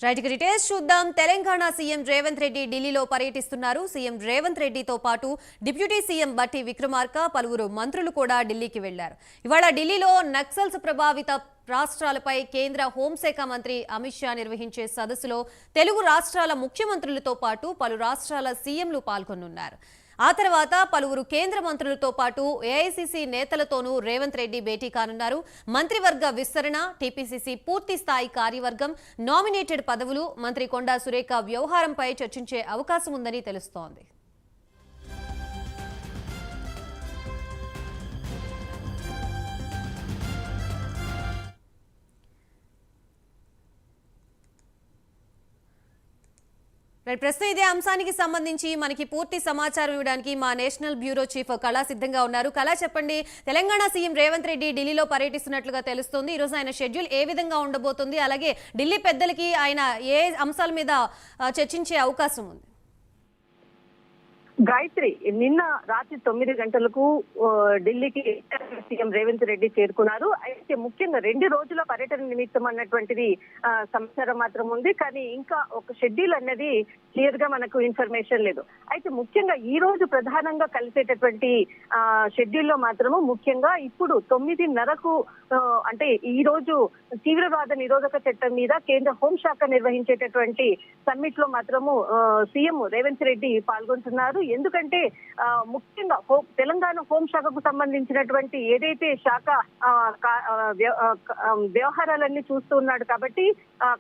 Right details చూద్దాం. Telangana CM Revanth Reddy ఢిల్లీలో పర్యటిస్తున్నారు. సీఎం రేవంత్ రెడ్డితో పాటు డిప్యూటీ సీఎం బట్టి విక్రమార్క పలువురు మంత్రులు కూడా ఢిల్లీకి వెళ్లారు. ఇవాళ ఢిల్లీలో నక్సల్స్ ప్రభావిత రాష్ట్రాలపై కేంద్ర హోంశాఖ మంత్రి అమిత్ షా నిర్వహించే సదస్సులో తెలుగు రాష్ట్రాల ముఖ్యమంత్రులతో పాటు పలు రాష్ట్రాల సీఎంలు పాల్గొనున్నారు. ఆ తర్వాత పలువురు కేంద్ర మంత్రులతో పాటు ఏఐసీసీ నేతలతోనూ రేవంత్ రెడ్డి భేటీ కానున్నారు. మంత్రివర్గ విస్తరణ, టీపీసీసీ పూర్తి స్థాయి కార్యవర్గం, నామినేటెడ్ పదవులు, మంత్రి కొండా సురేఖ వ్యవహారంపై చర్చించే అవకాశం ఉందని తెలుస్తోంది. ప్రస్తుతం ఇదే అంశానికి సంబంధించి మనకి పూర్తి సమాచారం ఇవ్వడానికి మా నేషనల్ బ్యూరో చీఫ్ కళా సిద్ధంగా ఉన్నారు. కళా, చెప్పండి, తెలంగాణ సీఎం రేవంత్ రెడ్డి ఢిల్లీలో పర్యటిస్తున్నట్లుగా తెలుస్తోంది. ఈరోజు ఆయన షెడ్యూల్ ఏ విధంగా ఉండబోతుంది, అలాగే ఢిల్లీ పెద్దలకి ఆయన ఏ అంశాల మీద చర్చించే అవకాశం ఉంది? గాయత్రి, నిన్న రాత్రి 9 గంటలకు ఢిల్లీకి సీఎం రేవంత్ రెడ్డి చేరుకున్నారు. అయితే ముఖ్యంగా 2 రోజుల పర్యటన నిమిత్తం అన్నటువంటిది సమాచారం మాత్రం ఉంది. కానీ ఇంకా ఒక షెడ్యూల్ అన్నది క్లియర్ గా మనకు ఇన్ఫర్మేషన్ లేదు. అయితే ముఖ్యంగా ఈ రోజు ప్రధానంగా కలిసేటటువంటి షెడ్యూల్లో మాత్రము ముఖ్యంగా ఇప్పుడు 9:30కు అంటే ఈ రోజు తీవ్రవాద నిరోధక చట్టం మీద కేంద్ర హోంశాఖ నిర్వహించేటటువంటి సమ్మిట్ లో మాత్రము సీఎం రేవంత్ రెడ్డి పాల్గొంటున్నారు. ఎందుకంటే ముఖ్యంగా తెలంగాణ హోంశాఖకు సంబంధించినటువంటి ఏదైతే శాఖ వ్యవహారాలన్నీ చూస్తూ ఉన్నాడు కాబట్టి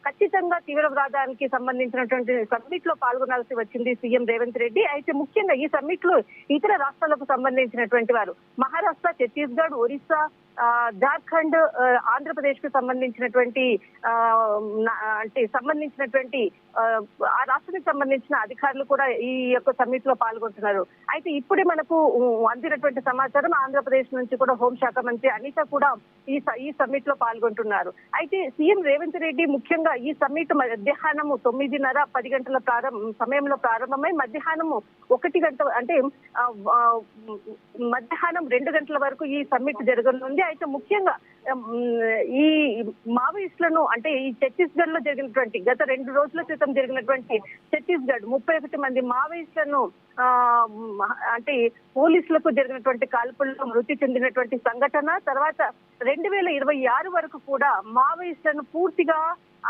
ఖచ్చితంగా తీవ్రవాదానికి సంబంధించినటువంటి సమ్మిట్ లో పాల్గొనాల్సి వచ్చింది సీఎం రేవంత్ రెడ్డి. అయితే ముఖ్యంగా ఈ సమ్మిట్ లో ఇతర రాష్ట్రాలకు సంబంధించినటువంటి వారు మహారాష్ట్ర, ఛత్తీస్గఢ్, ఒరిస్సా, జార్ఖండ్, ఆంధ్రప్రదేశ్ కు సంబంధించినటువంటి ఆ రాష్ట్రానికి సంబంధించిన అధికారులు కూడా ఈ యొక్క సమ్మిట్ లో పాల్గొంటున్నారు. అయితే ఇప్పుడే మనకు అందినటువంటి సమాచారం ఆంధ్రప్రదేశ్ నుంచి కూడా హోంశాఖ మంత్రి అనిత కూడా ఈ సమ్మిట్ లో పాల్గొంటున్నారు. అయితే సీఎం రేవంత్ రెడ్డి ముఖ్యంగా ఈ సమ్మిట్ మధ్యాహ్నం 9:30, 10 గంటల సమయంలో ప్రారంభమై మధ్యాహ్నం 1 గంట అంటే మధ్యాహ్నం 2 గంటల వరకు ఈ సమ్మిట్ జరగనుంది. అయితే ముఖ్యంగా ఈ మావోయిస్టులను అంటే ఈ ఛత్తీస్గఢ్ లో జరిగినటువంటి గత 2 రోజుల క్రితం జరిగినటువంటి ఛత్తీస్గఢ్ 31 మంది మావోయిస్టులను అంటే పోలీసులకు జరిగినటువంటి కాల్పుల్లో మృతి చెందినటువంటి సంఘటన, తర్వాత 2026 వరకు కూడా మావోయిస్టులను పూర్తిగా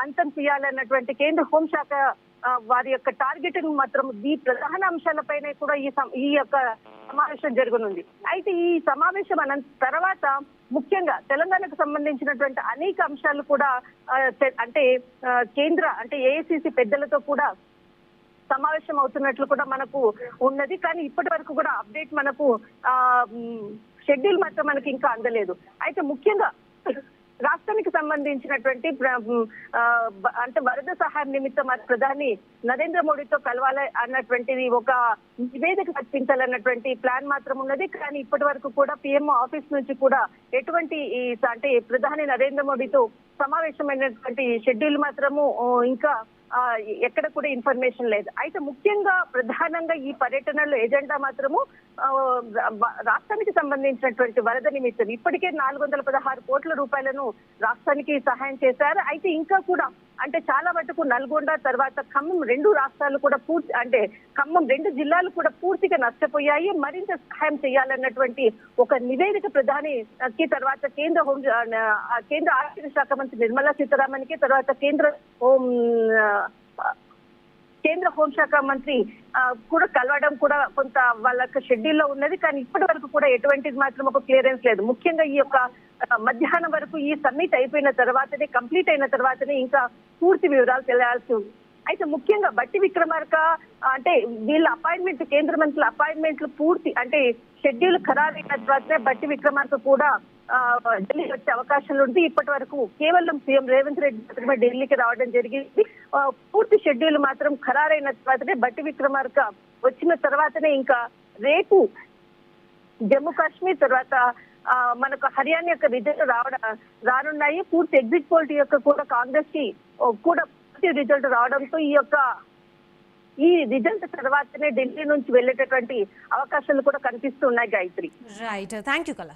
అంతం చేయాలన్నటువంటి కేంద్ర హోంశాఖ వారి యొక్క టార్గెటింగ్ మాత్రం ఈ ప్రధాన అంశాలపైన కూడా ఈ యొక్క సమావేశం జరగనుంది. అయితే ఈ సమావేశం తర్వాత ముఖ్యంగా తెలంగాణకు సంబంధించినటువంటి అనేక అంశాలు కూడా అంటే ఏఐసీసీ పెద్దలతో కూడా సమావేశం అవుతున్నట్లు కూడా మనకు ఉన్నది. కానీ ఇప్పటి వరకు కూడా అప్డేట్ మనకు షెడ్యూల్ మాత్రం మనకి ఇంకా అందలేదు. అయితే ముఖ్యంగా రాష్ట్రానికి సంబంధించినటువంటి అంటే వరద సహాయం నిమిత్తం ప్రధాని నరేంద్ర మోడీతో కలవాలి అన్నటువంటిది ఒక నివేదిక అర్పించాలన్నటువంటి ప్లాన్ మాత్రం ఉన్నది. కానీ ఇప్పటి వరకు కూడా పిఎం ఆఫీస్ నుంచి కూడా ఎటువంటి అంటే ప్రధాని నరేంద్ర మోడీతో సమావేశమైనటువంటి షెడ్యూల్ మాత్రము ఇంకా ఎక్కడ కూడా ఇన్ఫర్మేషన్ లేదు. అయితే ముఖ్యంగా ప్రధానంగా ఈ పర్యటనలో ఎజెండా మాత్రము రాష్ట్రానికి సంబంధించినటువంటి వరద నిమిత్తం ఇప్పటికే 416 కోట్ల రూపాయలను రాష్ట్రానికి సహాయం చేశారు. అయితే ఇంకా కూడా అంటే చాలా మటుకు నల్గొండ తర్వాత ఖమ్మం 2 రాష్ట్రాలు కూడా ఖమ్మం 2 జిల్లాలు కూడా పూర్తిగా నష్టపోయాయి. మరింత సహాయం చేయాలన్నటువంటి ఒక నివేదిక ప్రధానికి, తర్వాత కేంద్ర ఆర్థిక శాఖ మంత్రి నిర్మలా సీతారామన్ కి, తర్వాత కేంద్ర హోంశాఖ మంత్రి కూడా కలవడం కూడా కొంత వాళ్ళ షెడ్యూల్లో ఉన్నది. కానీ ఇప్పటి వరకు కూడా ఎటువంటిది మాత్రం ఒక క్లియరెన్స్ లేదు. ముఖ్యంగా ఈ యొక్క మధ్యాహ్నం వరకు ఈ సమ్మిట్ అయిపోయిన తర్వాతనే, కంప్లీట్ అయిన తర్వాతనే ఇంకా పూర్తి వివరాలు తెలియాల్సి ఉంది. అయితే ముఖ్యంగా బట్టి విక్రమార్క అంటే వీళ్ళ అపాయింట్మెంట్, కేంద్ర మంత్రుల అపాయింట్మెంట్లు పూర్తి అంటే షెడ్యూల్ ఖరారైన తర్వాతనే బట్టి విక్రమార్క కూడా ఢిల్లీ వచ్చే అవకాశాలు ఉంది. ఇప్పటి వరకు కేవలం సీఎం రేవంత్ రెడ్డి మాత్రమే ఢిల్లీకి రావడం జరిగింది. పూర్తి షెడ్యూల్ మాత్రం ఖరారైన తర్వాతనే బట్టి విక్రమార్క వచ్చిన తర్వాతనే ఇంకా రేపు జమ్మూ కాశ్మీర్, తర్వాత మనకు హర్యానా యొక్క రిజల్ట్ రానున్నాయి. పూర్తి ఎగ్జిట్ పోల్ యొక్క కూడా కాంగ్రెస్ కి కూడా పూర్తి రిజల్ట్ రావడంతో ఈ రిజల్ట్ తర్వాతనే ఢిల్లీ నుంచి వెళ్ళేటటువంటి అవకాశాలు కూడా కనిపిస్తున్నాయి. గాయత్రి, రైట్, థ్యాంక్ యూ కళ.